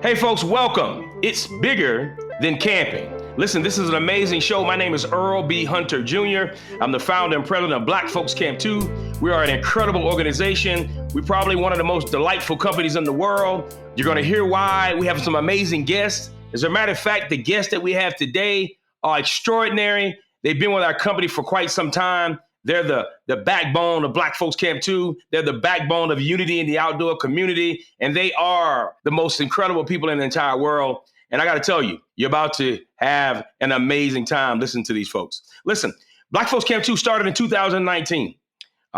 Hey folks, welcome. It's bigger than camping. Listen, this is an amazing show. My name is Earl B. Hunter Jr. I'm the founder and president of Black Folks Camp 2. We are an incredible organization. We're probably one of the most delightful companies in the world. You're going to hear why. We have some amazing guests. As a matter of fact, the guests that we have today are extraordinary. They've been with our company for quite some time. They're the backbone of Black Folks Camp 2. They're the backbone of unity in the outdoor community. And they are the most incredible people in the entire world. And I got to tell you, you're about to have an amazing time listening to these folks. Listen, Black Folks Camp 2 started in 2019.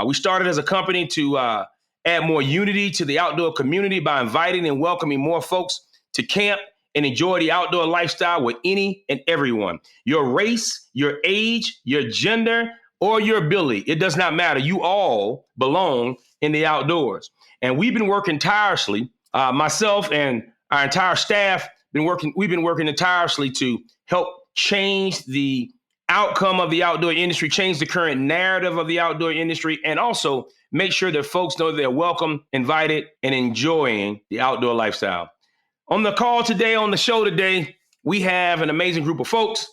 We started as a company to add more unity to the outdoor community by inviting and welcoming more folks to camp and enjoy the outdoor lifestyle with any and everyone. Your race, your age, your gender, or your ability, it does not matter. You all belong in the outdoors. And we've been working tirelessly, myself and our entire staff, we've been working tirelessly to help change the outcome of the outdoor industry, change the current narrative of the outdoor industry, and also make sure that folks know they're welcome, invited, and enjoying the outdoor lifestyle. On the call today, on the show today, we have an amazing group of folks.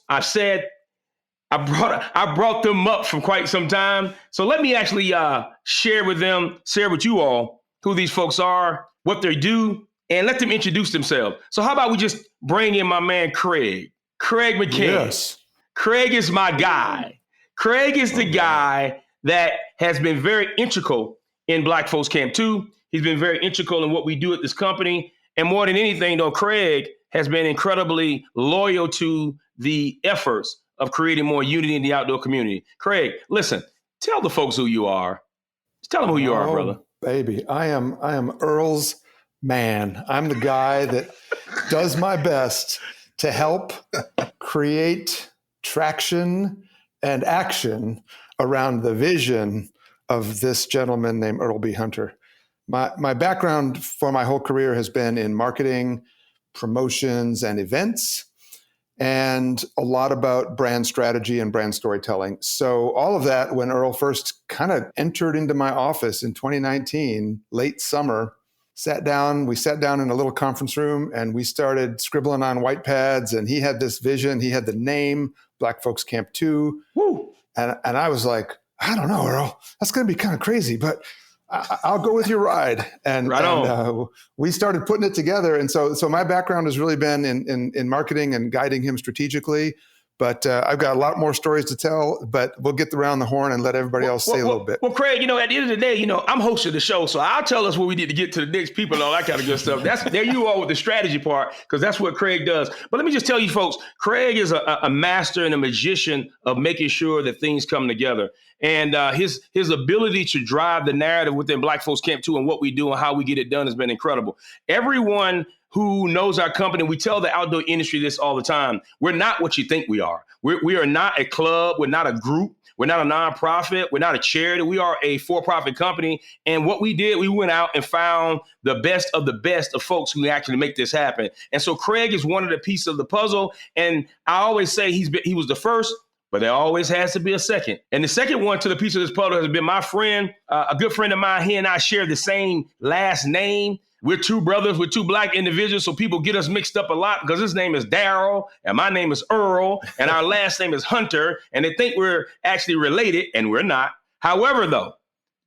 I brought them up for quite some time. So let me actually share with you all who these folks are, what they do, and let them introduce themselves. So how about we just bring in my man, Craig McCann. Yes. Craig is my guy. Craig is the guy that has been very integral in Black Folks Camp 2. He's been very integral in what we do at this company. And more than anything, though, Craig has been incredibly loyal to the efforts of creating more unity in the outdoor community. Craig, listen, tell the folks who you are. Just tell them who you are, brother. Baby, I am Earl's man. I'm the guy that does my best to help create traction and action around the vision of this gentleman named Earl B. Hunter. My background for my whole career has been in marketing, promotions, and events, and a lot about brand strategy and brand storytelling. So all of that, when Earl first kind of entered into my office in 2019, late summer, we sat down in a little conference room and we started scribbling on white pads, and he had this vision. He had the name Black Folks Camp 2. Woo. And I was like, I don't know, Earl, that's going to be kind of crazy, but I'll go with your ride. And, we started putting it together. And so my background has really been in marketing and guiding him strategically. But I've got a lot more stories to tell, but we'll get around the horn and let everybody else say a little bit. Well, Craig, at the end of the day, I'm hosting the show, so I'll tell us what we need to get to the next people and all that kind of good stuff. There you are with the strategy part, because that's what Craig does. But let me just tell you folks, Craig is a master and a magician of making sure that things come together. And his ability to drive the narrative within Black Folks Camp 2 and what we do and how we get it done has been incredible. Everyone who knows our company, we tell the outdoor industry this all the time. We're not what you think we are. We are not a club. We're not a group. We're not a nonprofit. We're not a charity. We are a for-profit company. And what we did, we went out and found the best of folks who actually make this happen. And so Craig is one of the pieces of the puzzle. And I always say he was the first, but there always has to be a second. And the second one to the piece of this puzzle has been my friend, a good friend of mine. He and I share the same last name. We're two brothers, we're two Black individuals, so people get us mixed up a lot because his name is Daryl and my name is Earl and our last name is Hunter, and they think we're actually related, and we're not. However, though,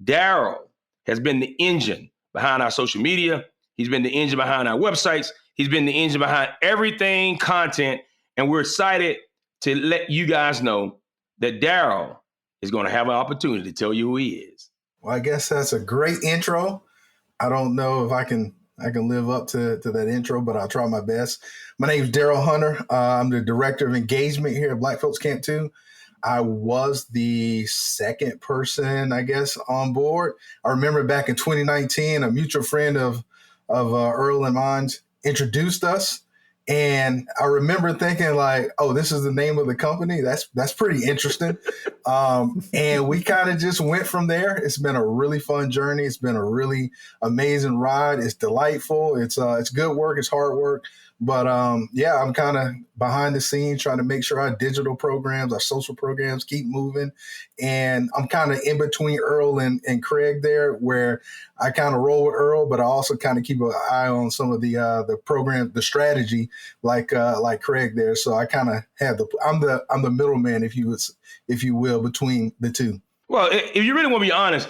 Daryl has been the engine behind our social media. He's been the engine behind our websites. He's been the engine behind everything content, and we're excited to let you guys know that Daryl is going to have an opportunity to tell you who he is. Well, I guess that's a great intro. I don't know if I can live up to that intro, but I'll try my best. My name is Daryl Hunter. I'm the director of engagement here at Black Folks Camp 2. I was the second person, I guess, on board. I remember back in 2019, a mutual friend of Earl and mine introduced us, And I remember thinking like, oh, this is the name of the company. That's pretty interesting. And we kind of just went from there. It's been a really fun journey. It's been a really amazing ride. It's delightful. It's good work. It's hard work. But yeah, I'm kind of behind the scenes trying to make sure our digital programs, our social programs keep moving. And I'm kind of in between Earl and Craig there, where I kind of roll with Earl, but I also kind of keep an eye on some of the program, the strategy, like Craig there. So I kind of have I'm the middleman, if you will, between the two. Well, if you really want to be honest,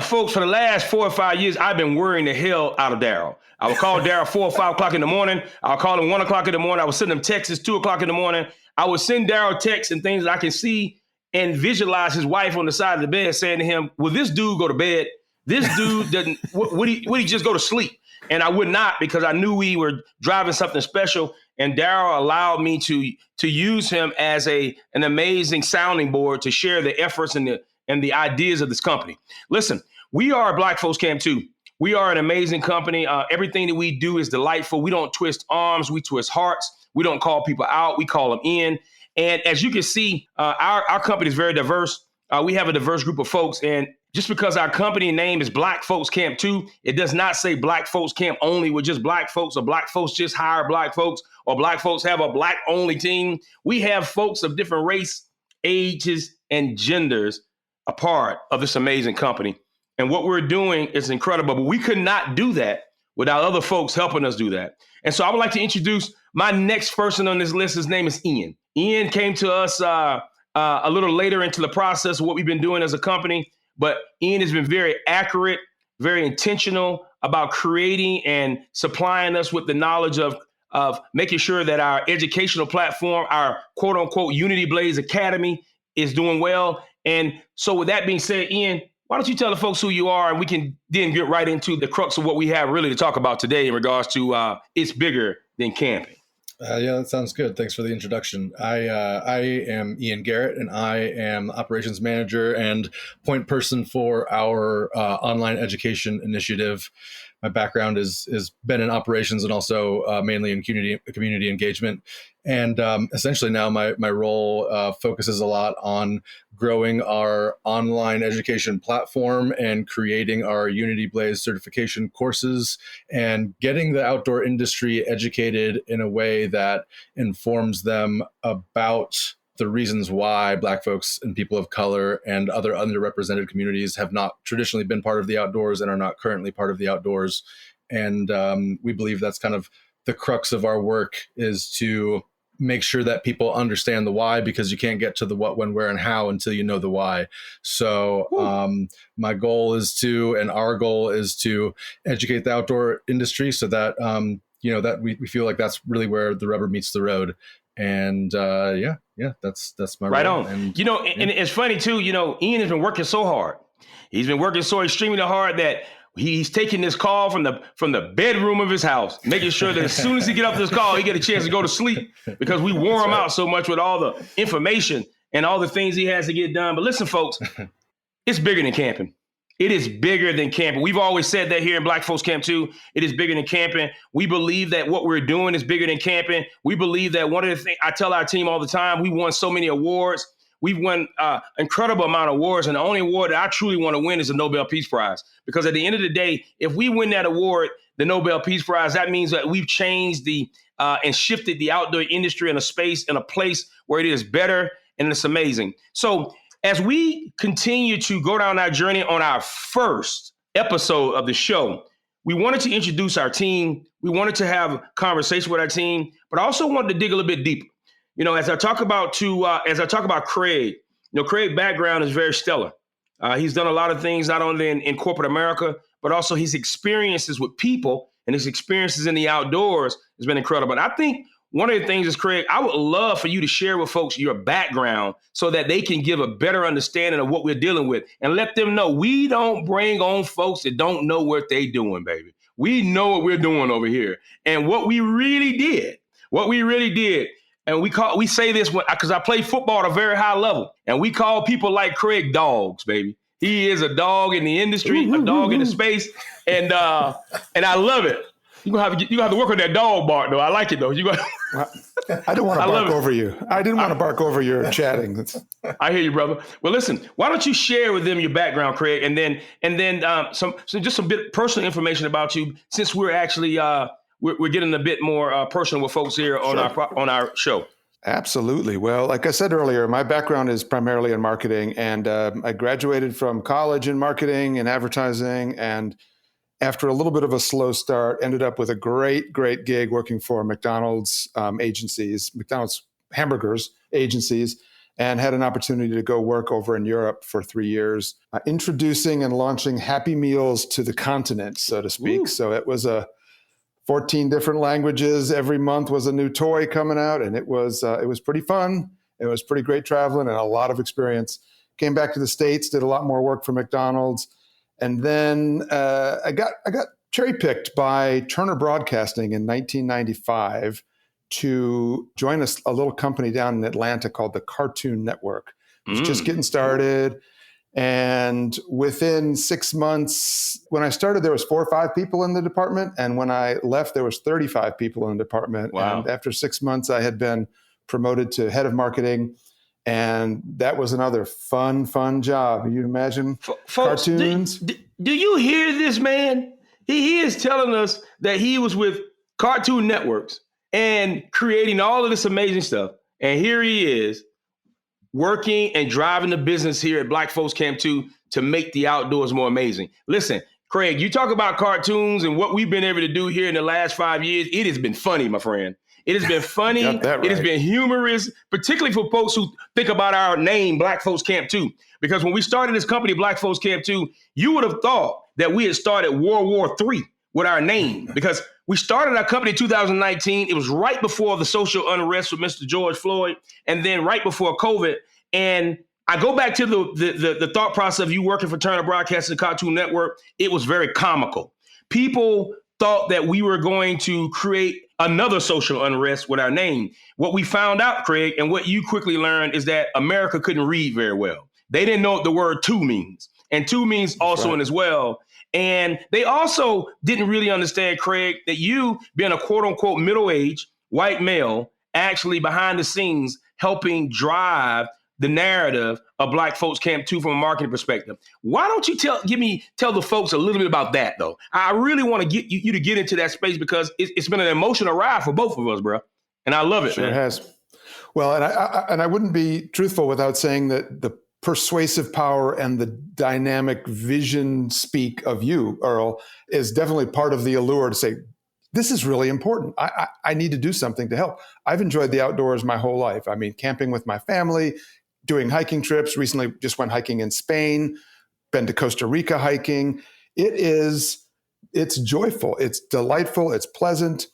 folks, for the last 4 or 5 years, I've been worrying the hell out of Daryl. I would call Daryl 4 or 5 o'clock in the morning. I'll call him 1 o'clock in the morning. I would send him texts 2 o'clock in the morning. I would send Daryl texts and things that I can see and visualize his wife on the side of the bed saying to him, will this dude go to bed? This dude doesn't, would he just go to sleep? And I would not, because I knew we were driving something special. And Daryl allowed me to use him as an amazing sounding board to share the efforts and the ideas of this company. Listen, we are Black Folks Camp 2. We are an amazing company. Everything that we do is delightful. We don't twist arms. We twist hearts. We don't call people out. We call them in. And as you can see, our company is very diverse. We have a diverse group of folks. And just because our company name is Black Folks Camp 2, it does not say Black Folks Camp only with just Black folks, or Black folks just hire Black folks, or Black folks have a Black only team. We have folks of different race, ages, and genders a part of this amazing company. And what we're doing is incredible, but we could not do that without other folks helping us do that. And so I would like to introduce my next person on this list. His name is Ian. Ian came to us a little later into the process of what we've been doing as a company, but Ian has been very accurate, very intentional about creating and supplying us with the knowledge of making sure that our educational platform, our quote unquote Unity Blaze Academy, is doing well. And so with that being said, Ian, why don't you tell the folks who you are, and we can then get right into the crux of what we have really to talk about today in regards to it's bigger than camping. Yeah, that sounds good. Thanks for the introduction. I am Ian Garrett, and I am operations manager and point person for our online education initiative. My background is been in operations and also mainly in community engagement. And essentially now my role focuses a lot on growing our online education platform and creating our Unity Blaze certification courses and getting the outdoor industry educated in a way that informs them about the reasons why Black folks and people of color and other underrepresented communities have not traditionally been part of the outdoors and are not currently part of the outdoors. And we believe that's kind of the crux of our work, is to make sure that people understand the why, because you can't get to the what, when, where, and how until you know the why. So my goal is and our goal is to educate the outdoor industry so that, that we feel like that's really where the rubber meets the road. And that's my right role. on. And, and it's funny too, Ian has been working so hard. He's been working so extremely hard that he's taking this call from the bedroom of his house, making sure that as soon as he get off this call, he get a chance to go to sleep, because we wore him out so much with all the information and all the things he has to get done. But listen, folks, it's bigger than camping. It is bigger than camping. We've always said that here in Black Folks Camp 2. It is bigger than camping. We believe that what we're doing is bigger than camping. We believe that one of the things I tell our team all the time, we won so many awards. We've won incredible amount of awards, and the only award that I truly want to win is the Nobel Peace Prize. Because at the end of the day, if we win that award, the Nobel Peace Prize, that means that we've changed and shifted the outdoor industry in a place where it is better and it's amazing. So as we continue to go down our journey on our first episode of the show, we wanted to introduce our team. We wanted to have a conversation with our team, but I also wanted to dig a little bit deeper. As I talk about Craig, Craig's background is very stellar. He's done a lot of things, not only in corporate America, but also his experiences with people and his experiences in the outdoors has been incredible. And I think one of the things is, Craig, I would love for you to share with folks your background so that they can give a better understanding of what we're dealing with, and let them know we don't bring on folks that don't know what they're doing, baby. We know what we're doing over here and what we really did. And we say this because I play football at a very high level, and we call people like Craig dogs, baby. He is a dog in the industry, a dog in the space, and I love it. You gonna have to work on that dog bark though. I like it though. You gonna. I don't want to I love bark it. over you. I didn't want to bark over your chatting. I hear you, brother. Well, listen. Why don't you share with them your background, Craig, and then some bit personal information about you, since we're actually we're getting a bit more personal with folks here on our show. Absolutely. Well, like I said earlier, my background is primarily in marketing, and I graduated from college in marketing and advertising, and after a little bit of a slow start, ended up with a great gig working for McDonald's agencies, McDonald's hamburgers agencies, and had an opportunity to go work over in Europe for 3 years, introducing and launching Happy Meals to the continent, so to speak. Ooh. So it was 14 different languages. Every month was a new toy coming out, and it was pretty fun. It was pretty great traveling and a lot of experience. Came back to the States, did a lot more work for McDonald's. And then I got cherry picked by Turner Broadcasting in 1995 to join a little company down in Atlanta called the Cartoon Network. It was just getting started. And within 6 months, when I started, there was 4 or 5 people in the department. And when I left, there was 35 people in the department. Wow. And after 6 months, I had been promoted to head of marketing. And that was another fun job. You imagine Folks, cartoons? Do you hear this, man? He is telling us that he was with Cartoon Networks and creating all of this amazing stuff. And here he is working and driving the business here at Black Folks Camp 2 to make the outdoors more amazing. Listen, Craig, you talk about cartoons and what we've been able to do here in the last 5 years. It has been funny, my friend. It has been funny. Got that right. It has been humorous, particularly for folks who think about our name, Black Folks Camp 2. Because when we started this company, Black Folks Camp 2, you would have thought that we had started World War III with our name. Because we started our company in 2019. It was right before the social unrest with Mr. George Floyd, and then right before COVID. And I go back to the thought process of you working for Turner Broadcasting Cartoon Network. It was very comical. People thought that we were going to create another social unrest with our name. What we found out, Craig, and what you quickly learned is that America couldn't read very well. They didn't know what the word "to" means. And "to" means also right. and as well. And they also didn't really understand, Craig, that you being a quote unquote middle-aged white male, actually behind the scenes helping drive the narrative of Black Folks Camp 2 from a marketing perspective. Why don't you tell the folks a little bit about that, though? I really want to get you to get into that space, because it's been an emotional ride for both of us, bro. And I love it, Sure man. has. Well, and I wouldn't be truthful without saying that the persuasive power and the dynamic vision speak of you, Earl, is definitely part of the allure to say, this is really important. I need to do something to help. I've enjoyed the outdoors my whole life. I mean, camping with my family, doing hiking trips. Recently just went hiking in Spain, been to Costa Rica hiking. It's joyful. It's delightful. It's pleasant.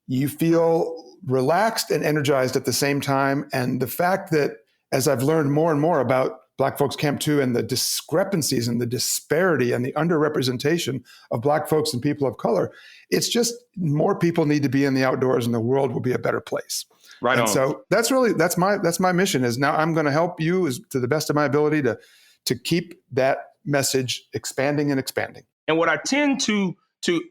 You feel relaxed and energized at the same time. And the fact that, as I've learned more and more about Black Folks Camp 2 and the discrepancies and the disparity and the underrepresentation of Black folks and people of color, it's just more people need to be in the outdoors and the world will be a better place. Right and on. So that's my mission, is now I'm going to help you to the best of my ability to keep that message expanding and expanding. And what I tend to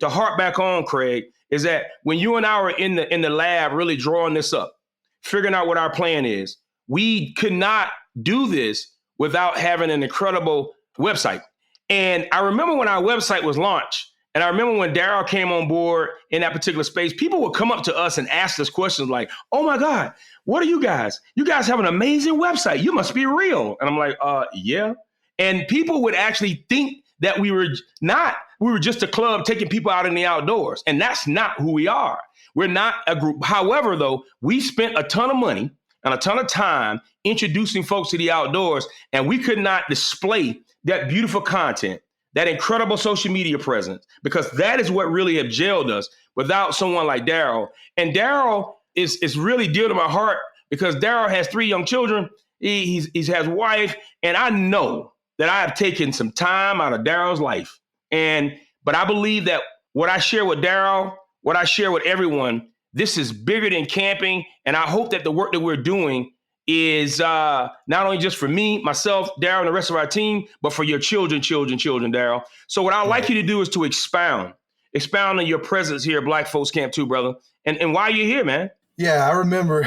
harp back on, Craig, is that when you and I were in the lab really drawing this up, figuring out what our plan is, we could not do this without having an incredible website. And I remember when our website was launched, and I remember when Daryl came on board in that particular space, people would come up to us and ask us questions like, "Oh my God, what are you guys? You guys have an amazing website. You must be real." And I'm like, yeah. And people would actually think that we were just a club taking people out in the outdoors. And that's not who we are. We're not a group. However, though, we spent a ton of money and a ton of time introducing folks to the outdoors, and we could not display that beautiful content, that incredible social media presence, because that is what really have gelled us without someone like Daryl. And Daryl is really dear to my heart, because Daryl has 3 young children. He has a wife, and I know that I have taken some time out of Daryl's life. But I believe that what I share with Daryl, what I share with everyone, this is bigger than camping. And I hope that the work that we're doing is not only just for me, myself, Daryl, and the rest of our team, but for your children, Daryl. So what I'd like you to do is to expound expound on your presence here at Black Folks Camp 2, brother, and why you're here, man. Yeah,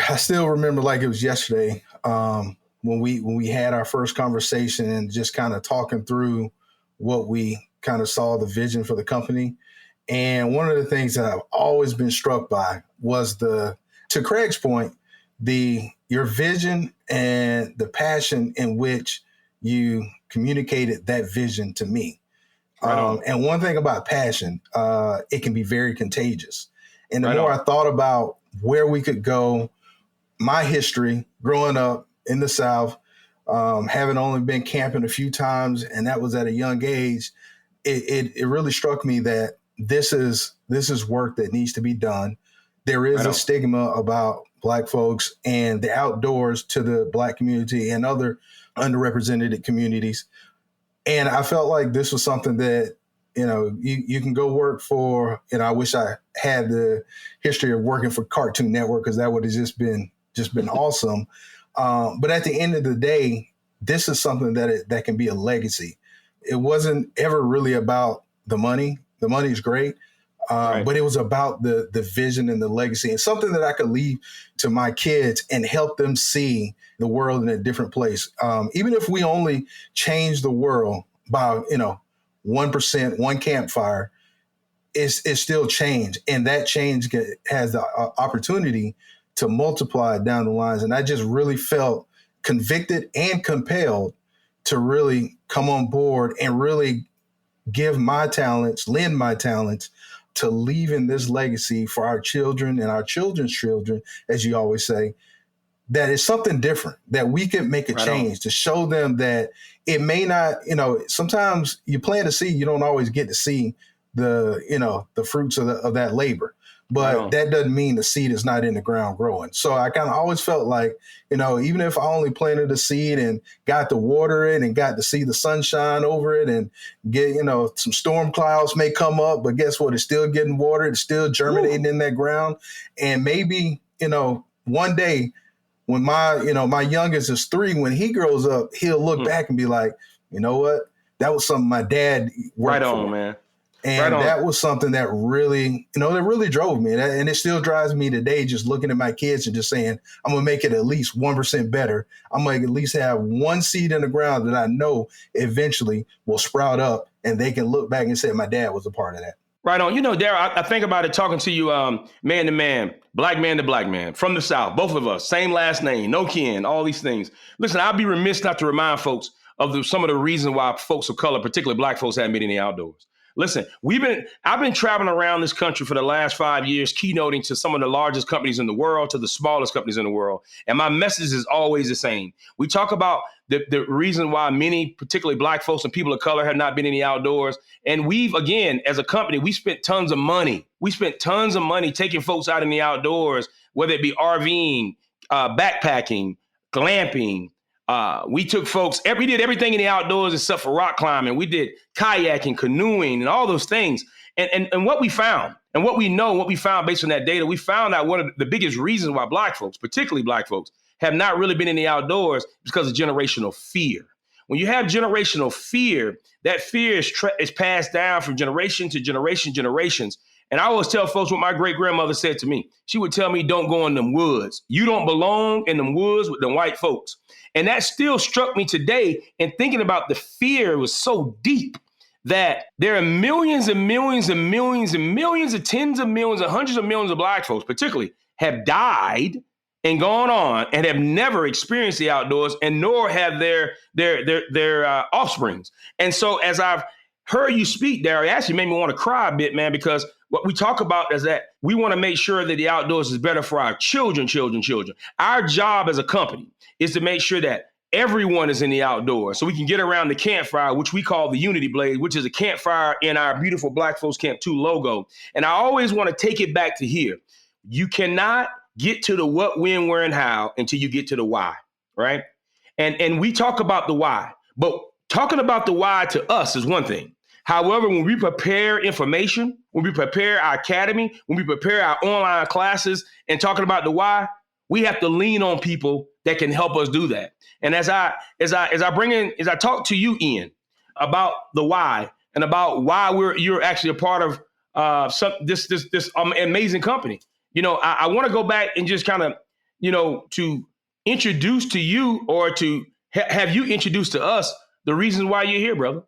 I still remember like it was yesterday, when we had our first conversation and just kind of talking through what we kind of saw the vision for the company. And one of the things that I've always been struck by was to Craig's point, your vision and the passion in which you communicated that vision to me. And one thing about passion, it can be very contagious. And the more I thought about where we could go, my history growing up in the South, having only been camping a few times, and that was at a young age, it really struck me that this is work that needs to be done. There is a stigma about Black folks and the outdoors to the Black community and other underrepresented communities. And I felt like this was something that, you can go work for, I wish I had the history of working for Cartoon Network, because that would have just been awesome. But at the end of the day, this is something that can be a legacy. It wasn't ever really about the money. The money is great. But it was about the vision and the legacy, and something that I could leave to my kids and help them see the world in a different place. Even if we only change the world by, 1%, one campfire, it's still change. And that change has the opportunity to multiply down the lines. And I just really felt convicted and compelled to really come on board and really lend my talents to leaving this legacy for our children and our children's children, as you always say, that is something different, that we can make a change to show them that it may not, sometimes you plant a seed, you don't always get to see the fruits of that labor. But that doesn't mean the seed is not in the ground growing. So I kind of always felt like, even if I only planted a seed and got to water it and got to see the sunshine over it and get, some storm clouds may come up, but guess what? It's still getting watered. It's still germinating in that ground. And maybe, one day when my youngest is 3, when he grows up, he'll look back and be like, you know what? That was something my dad worked for. Man. And that was something that really, that really drove me. And it still drives me today, just looking at my kids and just saying, I'm going to make it at least 1% better. I'm going to at least have one seed in the ground that I know eventually will sprout up, and they can look back and say, my dad was a part of that. Right on. Darryl, I think about it talking to you, man to man, black man to black man, from the South, both of us, same last name, no kin, all these things. Listen, I'd be remiss not to remind folks of some of the reasons why folks of color, particularly Black folks, haven't been in the outdoors. Listen, I've been traveling around this country for the last 5 years, keynoting to some of the largest companies in the world, to the smallest companies in the world. And my message is always the same. We talk about the reason why many, particularly Black folks and people of color, have not been in the outdoors. And we've, again, as a company, we spent tons of money. We spent tons of money taking folks out in the outdoors, whether it be RVing, backpacking, glamping. We took folks, we did everything in the outdoors except for rock climbing. We did kayaking, canoeing, and all those things. And what we found, and what we know, what we found based on that data, we found out one of the biggest reasons why Black folks, particularly Black folks, have not really been in the outdoors is because of generational fear. When you have generational fear, that fear is passed down from generation to generations. And I always tell folks what my great-grandmother said to me. She would tell me, don't go in them woods. You don't belong in them woods with them white folks. And that still struck me today. And thinking about the fear was so deep that there are millions and millions and millions and millions of tens of millions and hundreds of millions of Black folks, particularly, have died and gone on and have never experienced the outdoors, and nor have their offsprings. And so as I've heard you speak, Darryl, it actually made me want to cry a bit, man, because what we talk about is that we want to make sure that the outdoors is better for our children. Our job as a company is to make sure that everyone is in the outdoors so we can get around the campfire, which we call the Unity Blaze, which is a campfire in our beautiful Black Folks Camp 2 logo. And I always want to take it back to here. You cannot get to the what, when, where, and how until you get to the why, right? And we talk about the why, but talking about the why to us is one thing. However, when we prepare information, when we prepare our academy, when we prepare our online classes and talking about the why, we have to lean on people that can help us do that. And as I talk to you, Ian, about the why and about why you're actually a part of this amazing company. I want to go back and just kind of, to introduce to you, or to have you introduce to us the reasons why you're here, brother.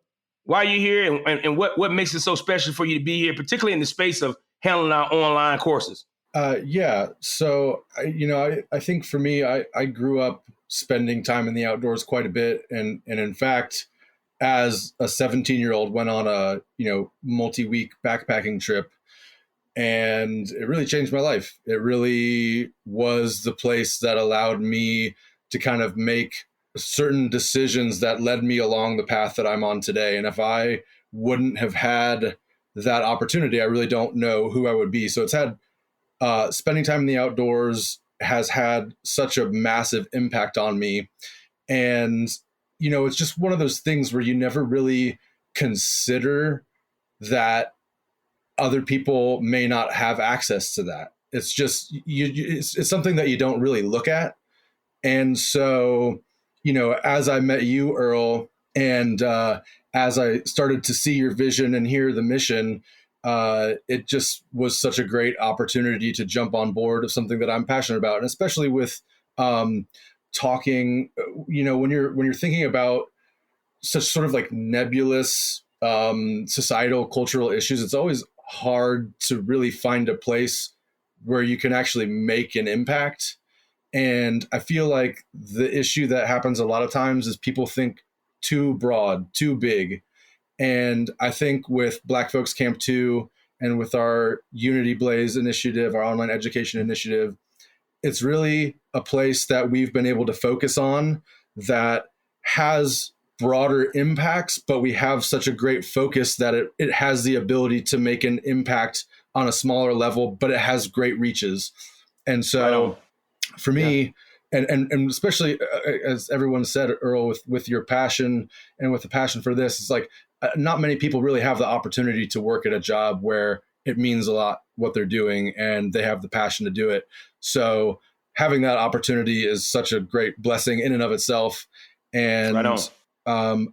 Why you're here, and what makes it so special for you to be here, particularly in the space of handling our online courses. Yeah. So, I think for me, I grew up spending time in the outdoors quite a bit. And in fact, as a 17-year-old, went on a, multi-week backpacking trip, and it really changed my life. It really was the place that allowed me to kind of make certain decisions that led me along the path that I'm on today. And if I wouldn't have had that opportunity, I really don't know who I would be. So it's had, spending time in the outdoors has had such a massive impact on me. And, it's just one of those things where you never really consider that other people may not have access to that. It's just, it's something that you don't really look at. And so, as I met you, Earl, and as I started to see your vision and hear the mission, it just was such a great opportunity to jump on board of something that I'm passionate about. And especially with talking, when you're thinking about such sort of like nebulous societal, cultural issues, it's always hard to really find a place where you can actually make an impact. And I feel like the issue that happens a lot of times is people think too broad, too big. And I think with Black Folks Camp 2 and with our Unity Blaze initiative, our online education initiative, it's really a place that we've been able to focus on that has broader impacts, but we have such a great focus that it has the ability to make an impact on a smaller level, but it has great reaches. And so for me, and especially as everyone said, Earl, with your passion and with the passion for this, it's like not many people really have the opportunity to work at a job where it means a lot what they're doing and they have the passion to do it. So having that opportunity is such a great blessing in and of itself. And I'm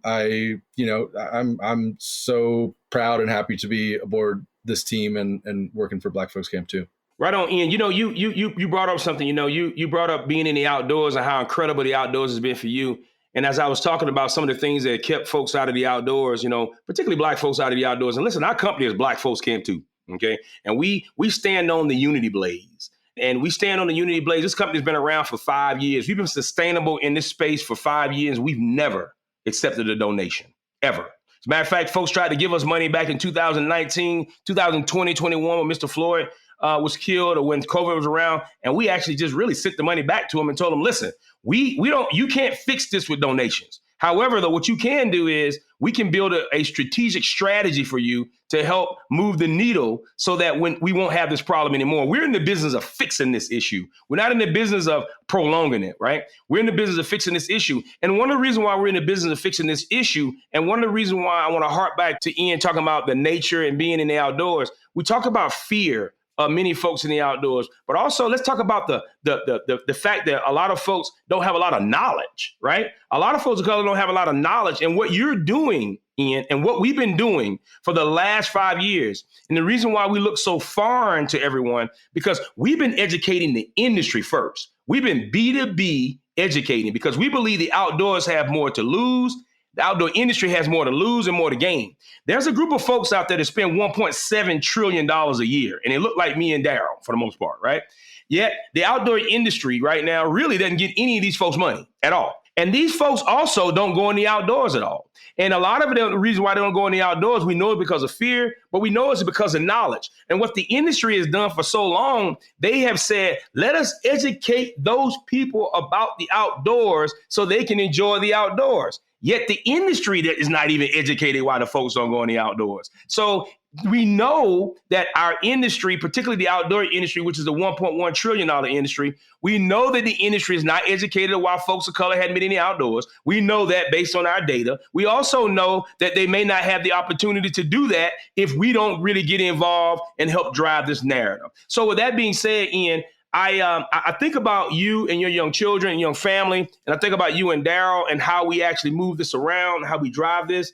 so proud and happy to be aboard this team and working for Black Folks Camp 2. Right on, Ian. You brought up something. You brought up being in the outdoors and how incredible the outdoors has been for you. And as I was talking about some of the things that kept folks out of the outdoors, particularly Black folks out of the outdoors. And listen, our company is Black Folks Camp 2. Okay, and we stand on the Unity Blaze. And we stand on the Unity Blaze. This company's been around for 5 years. We've been sustainable in this space for 5 years. We've never accepted a donation, ever. As a matter of fact, folks tried to give us money back in 2019, 2020, 21 when Mr. Floyd was killed, or when COVID was around. And we actually just really sent the money back to them and told them, listen, you can't fix this with donations. However, though, what you can do is we can build a strategic strategy for you to help move the needle so that when we won't have this problem anymore. We're in the business of fixing this issue. We're not in the business of prolonging it, right? We're in the business of fixing this issue. And one of the reasons why we're in the business of fixing this issue, and one of the reasons why I want to hark back to Ian talking about the nature and being in the outdoors, we talk about fear of many folks in the outdoors, but also let's talk about the fact that a lot of folks don't have a lot of knowledge, right? A lot of folks of color don't have a lot of knowledge, and what you're doing, Ian, and what we've been doing for the last 5 years, and the reason why we look so foreign to everyone, because we've been educating the industry first. We've been B2B educating because we believe the outdoors have more to lose. The outdoor industry has more to lose and more to gain. There's a group of folks out there that spend $1.7 trillion a year, and they look like me and Daryl for the most part, right? Yet the outdoor industry right now really doesn't get any of these folks money at all. And these folks also don't go in the outdoors at all. And a lot of the reason why they don't go in the outdoors, we know it because of fear, but we know it's because of knowledge. And what the industry has done for so long, they have said, let us educate those people about the outdoors so they can enjoy the outdoors. Yet the industry that is not even educated why the folks don't go in the outdoors. So we know that our industry, particularly the outdoor industry, which is a $1.1 trillion industry, we know that the industry is not educated why folks of color hadn't been in the outdoors. We know that based on our data. We also know that they may not have the opportunity to do that if we don't really get involved and help drive this narrative. So with that being said, Ian, I think about you and your young children and young family, and I think about you and Daryl and how we actually move this around, how we drive this.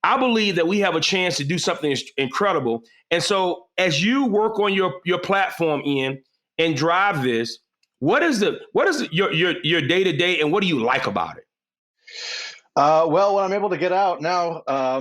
I believe that we have a chance to do something incredible. And so as you work on your platform, Ian, and drive this, what is your day-to-day and what do you like about it? Well, when I'm able to get out now, I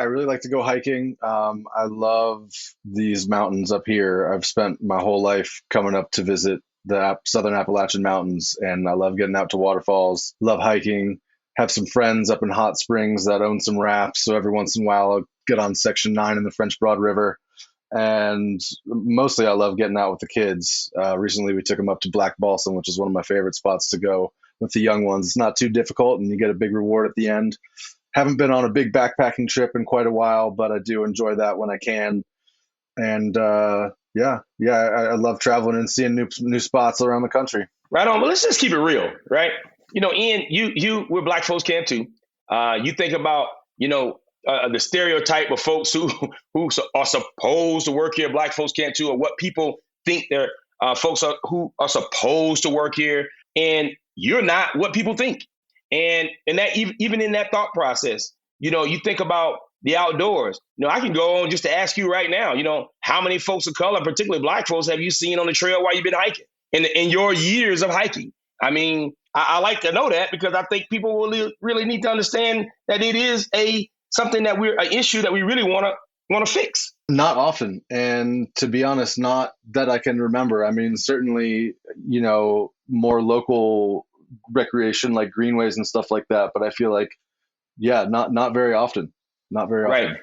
really like to go hiking. I love these mountains up here. I've spent my whole life coming up to visit the Southern Appalachian Mountains, and I love getting out to waterfalls, love hiking, have some friends up in Hot Springs that own some rafts. So every once in a while I'll get on Section 9 in the French Broad River. And mostly I love getting out with the kids. Recently we took them up to Black Balsam, which is one of my favorite spots to go with the young ones. It's not too difficult and you get a big reward at the end. Haven't been on a big backpacking trip in quite a while, but I do enjoy that when I can. And I love traveling and seeing new spots around the country. Right on. Well, let's just keep it real, right? Ian, we're Black Folks Camp too. You think about, the stereotype of folks who are supposed to work here, Black Folks Camp too, or what people think they're folks who are supposed to work here, and you're not what people think. And that even in that thought process, you think about the outdoors. I can go on just to ask you right now, how many folks of color, particularly Black folks, have you seen on the trail while you've been hiking in your years of hiking? I mean, I like to know that because I think people will really need to understand that it is something that an issue that we really want to fix. Not often. And to be honest, not that I can remember. I mean, certainly, more local recreation like greenways and stuff like that. But I feel like, not very often. Not very often. Right.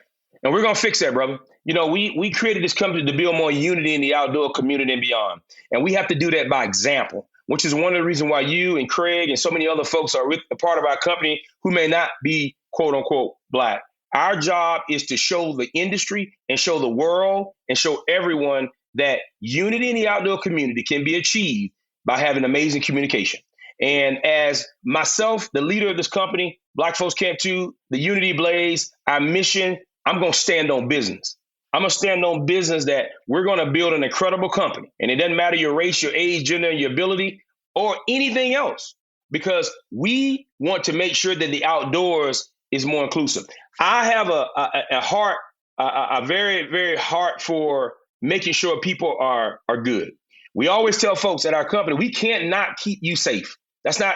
And we're going to fix that, brother. We created this company to build more unity in the outdoor community and beyond. And we have to do that by example, which is one of the reasons why you and Craig and so many other folks are a part of our company who may not be, quote unquote, Black. Our job is to show the industry and show the world and show everyone that unity in the outdoor community can be achieved by having amazing communication. And as myself, the leader of this company, Black Folks Camp 2, the Unity Blaze, our mission, I'm going to stand on business. I'm going to stand on business that we're going to build an incredible company. And it doesn't matter your race, your age, gender, and your ability, or anything else, because we want to make sure that the outdoors is more inclusive. I have a heart, a very, very heart for making sure people are good. We always tell folks at our company, we can't not keep you safe.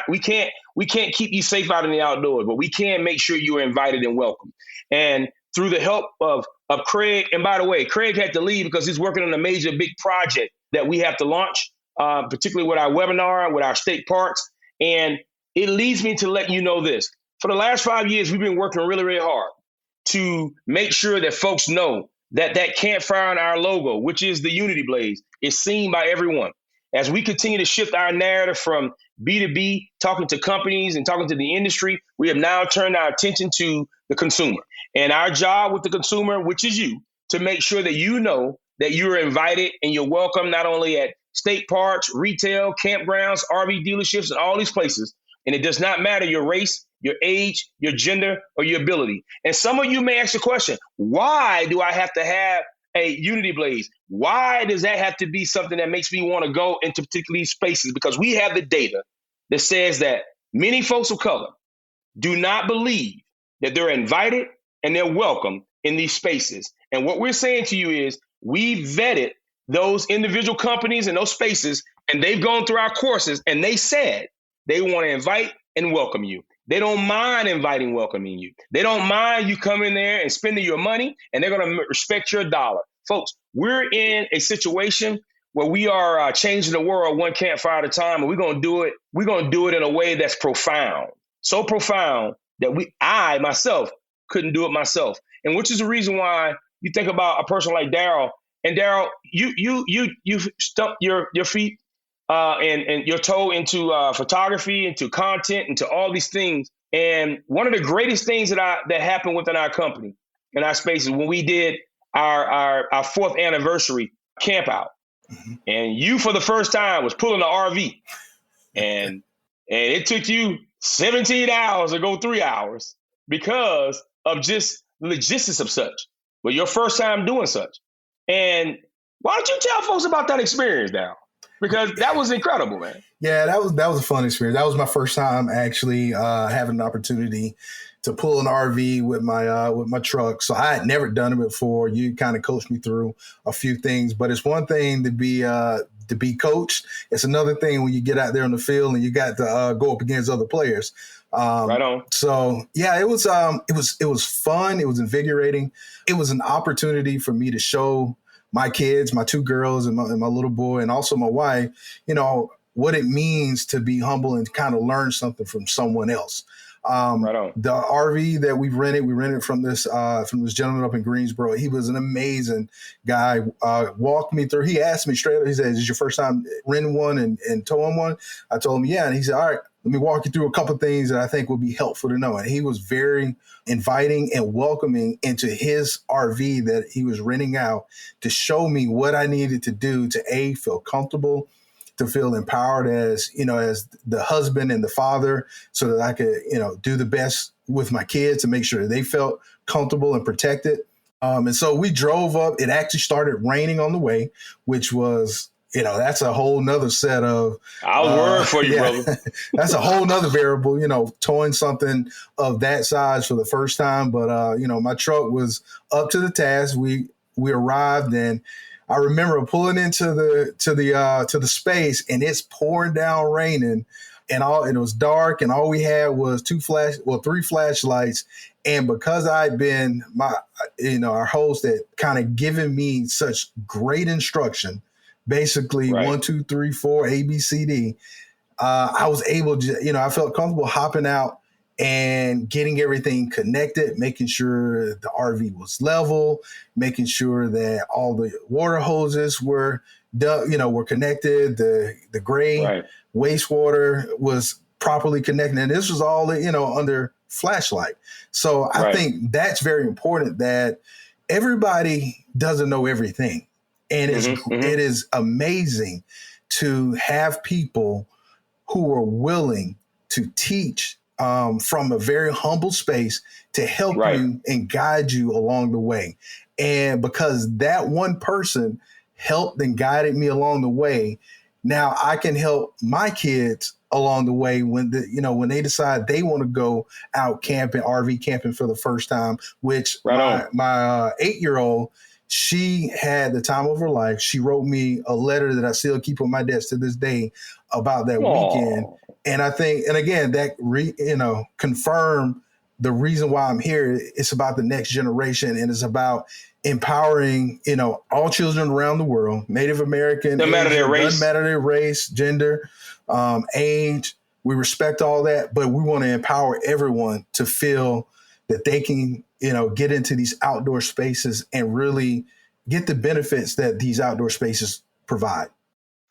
We can't keep you safe out in the outdoors, but we can make sure you are invited and welcome. And through the help of Craig, and by the way, Craig had to leave because he's working on a major big project that we have to launch, particularly with our webinar, with our state parks. And it leads me to let you know this. For the last 5 years, we've been working really, really hard to make sure that folks know that campfire on our logo, which is the Unity Blaze, is seen by everyone. As we continue to shift our narrative from B2B, talking to companies and talking to the industry, we have now turned our attention to the consumer. And our job with the consumer, which is you, to make sure that you know that you're invited and you're welcome not only at state parks, retail, campgrounds, RV dealerships, and all these places. And it does not matter your race, your age, your gender, or your ability. And some of you may ask the question, why do I have to have a Unity Blaze? Why does that have to be something that makes me want to go into particular spaces? Because we have the data that says that many folks of color do not believe that they're invited and they're welcome in these spaces. And what we're saying to you is we vetted those individual companies and those spaces, and they've gone through our courses, and they said they want to invite and welcome you. They don't mind inviting, welcoming you. They don't mind you coming there and spending your money, and they're going to respect your dollar. Folks, we're in a situation where we are changing the world one campfire at a time, and we're going to do it. We're going to do it in a way that's profound, so profound that I myself couldn't do it myself. And which is the reason why you think about a person like Daryl. And Daryl, you stumped your feet and your toe into photography, into content, into all these things. And one of the greatest things that happened within our company and our spaces when we did our 4th anniversary camp out, and you for the first time was pulling the RV, and it took you 17 hours to go 3 hours because of just logistics of such. But your first time doing such. And why don't you tell folks about that experience now? Because that was incredible, man. Yeah, that was a fun experience. That was my first time actually having an opportunity to pull an RV with my truck. So I had never done it before. You kind of coached me through a few things, but it's one thing to be coached. It's another thing when you get out there on the field and you got to go up against other players. Right on. So yeah, it was fun. It was invigorating. It was an opportunity for me to show my kids, my two girls and my little boy, and also my wife, what it means to be humble and kind of learn something from someone else. Right on. The RV that we rented from this gentleman up in Greensboro. He was an amazing guy. Walked me through. He asked me straight up. He said, "Is this your first time renting one and towing one?" I told him, "Yeah." And he said, "All right, let me walk you through a couple of things that I think will be helpful to know." And he was very inviting and welcoming into his RV that he was renting out to show me what I needed to do to feel comfortable, to feel empowered as the husband and the father, so that I could, do the best with my kids to make sure they felt comfortable and protected. And so we drove up. It actually started raining on the way, which was, that's a whole nother set of. I'll word for you, brother. That's a whole nother variable, towing something of that size for the first time. But, my truck was up to the task. We arrived, and I remember pulling into the space, and it's pouring down raining, and it was dark, and all we had was three flashlights. And because I'd been our host had kind of given me such great instruction, basically right. 1, 2, 3, 4, A, B, C, D, I was able to, I felt comfortable hopping out and getting everything connected, making sure the RV was level, making sure that all the water hoses were connected, the gray right. wastewater was properly connected. And this was all, under flashlight. So I think that's very important, that everybody doesn't know everything. And it is amazing to have people who are willing to teach from a very humble space to help you and guide you along the way. And because that one person helped and guided me along the way, now I can help my kids along the way when they decide they want to go out camping, RV camping for the first time, which my 8-year-old, she had the time of her life. She wrote me a letter that I still keep on my desk to this day about that weekend. And I think, and again, that confirmed the reason why I'm here. It's about the next generation, and it's about empowering, all children around the world, Native American, no matter their race, doesn't matter their race, gender, age. We respect all that, but we want to empower everyone to feel that they can, get into these outdoor spaces and really get the benefits that these outdoor spaces provide.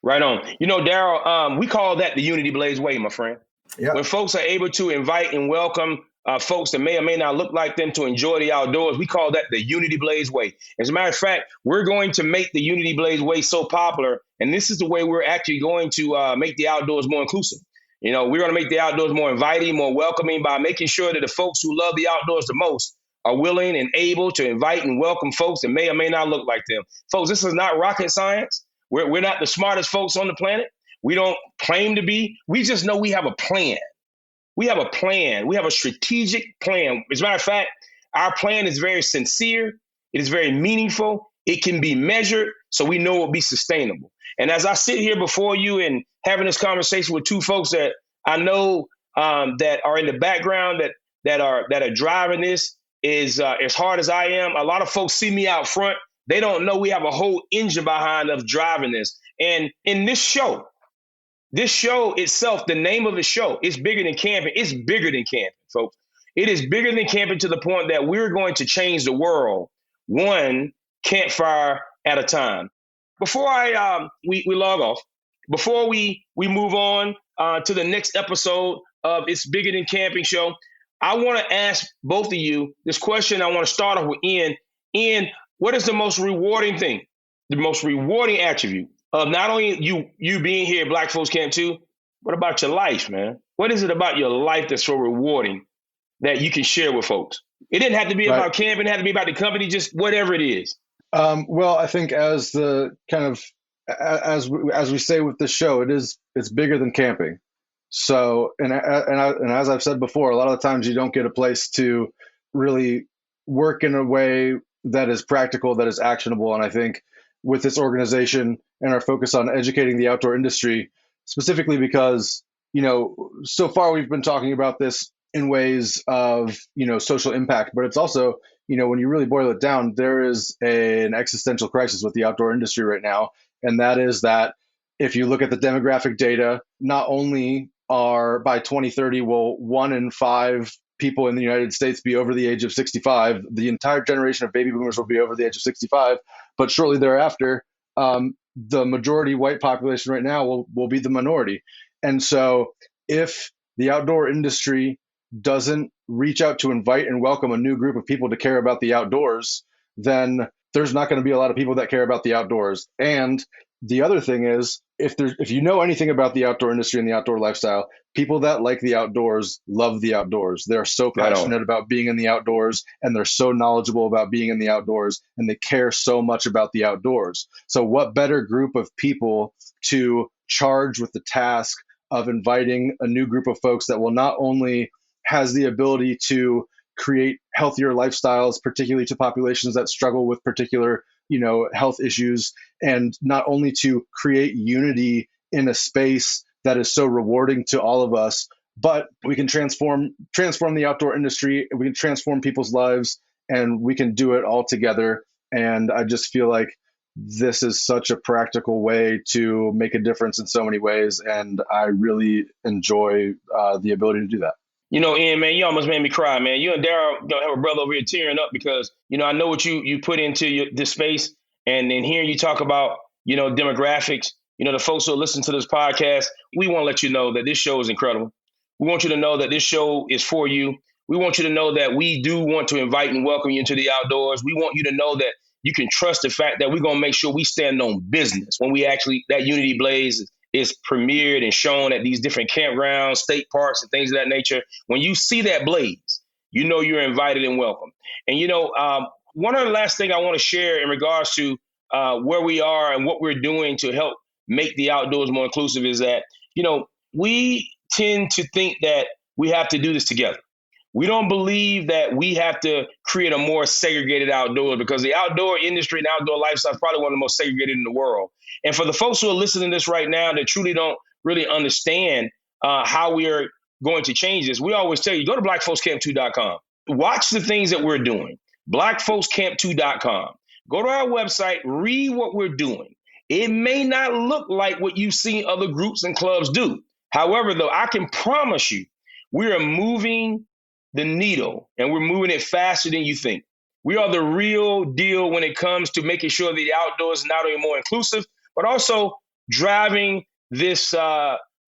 Right on. Daryl, we call that the Unity Blaze way, my friend. Yep. When folks are able to invite and welcome folks that may or may not look like them to enjoy the outdoors, we call that the Unity Blaze way. As a matter of fact, we're going to make the Unity Blaze way so popular, and this is the way we're actually going to make the outdoors more inclusive. We're going to make the outdoors more inviting, more welcoming by making sure that the folks who love the outdoors the most are willing and able to invite and welcome folks that may or may not look like them. Folks, this is not rocket science. We're not the smartest folks on the planet. We don't claim to be. We just know we have a plan. We have a plan. We have a strategic plan. As a matter of fact, our plan is very sincere. It is very meaningful. It can be measured, so we know it will be sustainable. And as I sit here before you and having this conversation with two folks that I know that are in the background that are driving this is as hard as I am. A lot of folks see me out front. They don't know we have a whole engine behind us driving this. And in this show itself, the name of the show, is bigger than camping. It's bigger than camping, folks. It is bigger than camping to the point that we're going to change the world one campfire at a time. Before we log off, before we move on to the next episode of It's Bigger Than Camping show, I want to ask both of you this question. I want to start off with Ian. Ian, what is the most rewarding thing, the most rewarding attribute of not only you being here at Black Folks Camp 2, but about your life, man? What is it about your life that's so rewarding that you can share with folks? It didn't have to be about camping, it had to be about the company, just whatever it is. Well, I think as the kind of as we say with the show, it's bigger than camping. So, and as I've said before, a lot of the times you don't get a place to really work in a way that is practical, that is actionable. And I think with this organization and our focus on educating the outdoor industry, specifically because, so far we've been talking about this in ways of, social impact, but it's also, when you really boil it down, there is an existential crisis with the outdoor industry right now. And that is that if you look at the demographic data, not only are by 2030 will 1 in 5 people in the United States be over the age of 65, the entire generation of baby boomers will be over the age of 65, but shortly thereafter, the majority white population right now will be the minority. And so if the outdoor industry doesn't reach out to invite and welcome a new group of people to care about the outdoors, then there's not going to be a lot of people that care about the outdoors. And the other thing is, if you know anything about the outdoor industry and the outdoor lifestyle, people that like the outdoors love the outdoors. They're so passionate about being in the outdoors, and they're so knowledgeable about being in the outdoors, and they care so much about the outdoors. So what better group of people to charge with the task of inviting a new group of folks that will not only has the ability to create healthier lifestyles, particularly to populations that struggle with particular health issues, and not only to create unity in a space that is so rewarding to all of us, but we can transform the outdoor industry, we can transform people's lives, and we can do it all together. And I just feel like this is such a practical way to make a difference in so many ways, and I really enjoy the ability to do that. Ian, man, you almost made me cry, man. You and Daryl gonna have a brother over here tearing up because, I know what you put into this space. And then hearing you talk about, demographics, the folks who listen to this podcast, we want to let you know that this show is incredible. We want you to know that this show is for you. We want you to know that we do want to invite and welcome you into the outdoors. We want you to know that you can trust the fact that we're going to make sure we stand on business when we actually, that Unity Blaze is premiered and shown at these different campgrounds, state parks, and things of that nature. When you see that blaze, you're invited and welcome. And, one other last thing I want to share in regards to where we are and what we're doing to help make the outdoors more inclusive is that, we tend to think that we have to do this together. We don't believe that we have to create a more segregated outdoor, because the outdoor industry and outdoor lifestyle is probably one of the most segregated in the world. And for the folks who are listening to this right now that truly don't really understand how we are going to change this, we always tell you, go to blackfolkscamp2.com. Watch the things that we're doing. blackfolkscamp2.com. Go to our website, read what we're doing. It may not look like what you've seen other groups and clubs do. However, though, I can promise you, we are moving the needle, and we're moving it faster than you think. We are the real deal when it comes to making sure the outdoors is not only more inclusive, but also driving this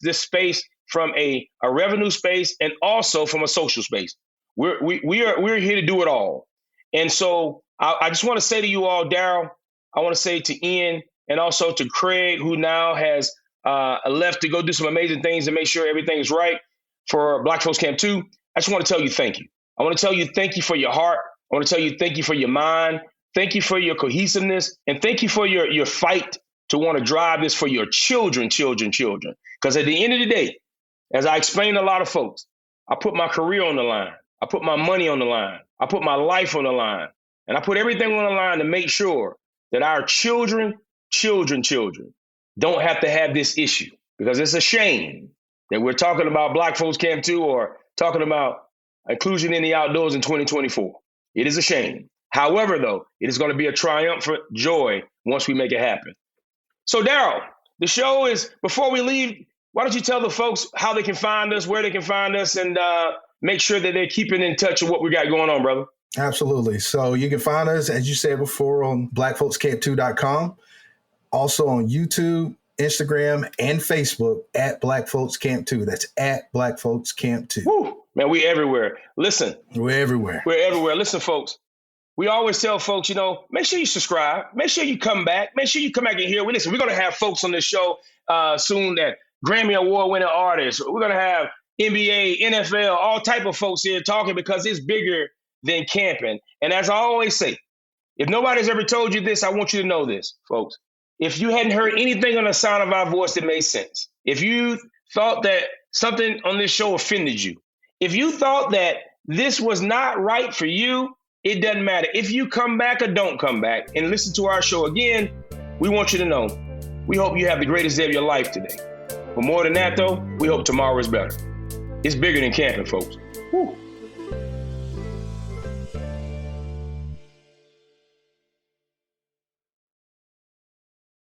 this space from a revenue space and also from a social space. We're here to do it all. And so I just want to say to you all, Daryl, I want to say to Ian, and also to Craig, who now has left to go do some amazing things and make sure everything is right for Black Folks Camp 2. I just want to tell you thank you. I want to tell you thank you for your heart. I want to tell you thank you for your mind. Thank you for your cohesiveness. And thank you for your fight to want to drive this for your children. Because at the end of the day, as I explained to a lot of folks, I put my career on the line. I put my money on the line. I put my life on the line. And I put everything on the line to make sure that our children don't have to have this issue. Because it's a shame that we're talking about Black Folks Camp 2 or talking about inclusion in the outdoors in 2024. It is a shame. However, though, it is going to be a triumphant joy once we make it happen. So, Daryl, the show is, before we leave, why don't you tell the folks how they can find us, where they can find us, and make sure that they're keeping in touch with what we got going on, brother. Absolutely. So you can find us, as you said before, on blackfolkscamp2.com, also on YouTube, Instagram, and Facebook at Black Folks Camp 2. That's at Black Folks Camp 2. Woo! Man, we everywhere. Listen. We're everywhere. We're everywhere. Listen, folks. We always tell folks, make sure you subscribe. Make sure you come back. Make sure you come back and hear. Listen, we're going to have folks on this show soon that Grammy Award-winning artists. We're going to have NBA, NFL, all type of folks here talking, because it's bigger than camping. And as I always say, if nobody's ever told you this, I want you to know this, folks. If you hadn't heard anything on the sound of our voice that made sense, if you thought that something on this show offended you, if you thought that this was not right for you, it doesn't matter. If you come back or don't come back and listen to our show again, we want you to know, we hope you have the greatest day of your life today. But more than that, though, we hope tomorrow is better. It's bigger than camping, folks. Woo.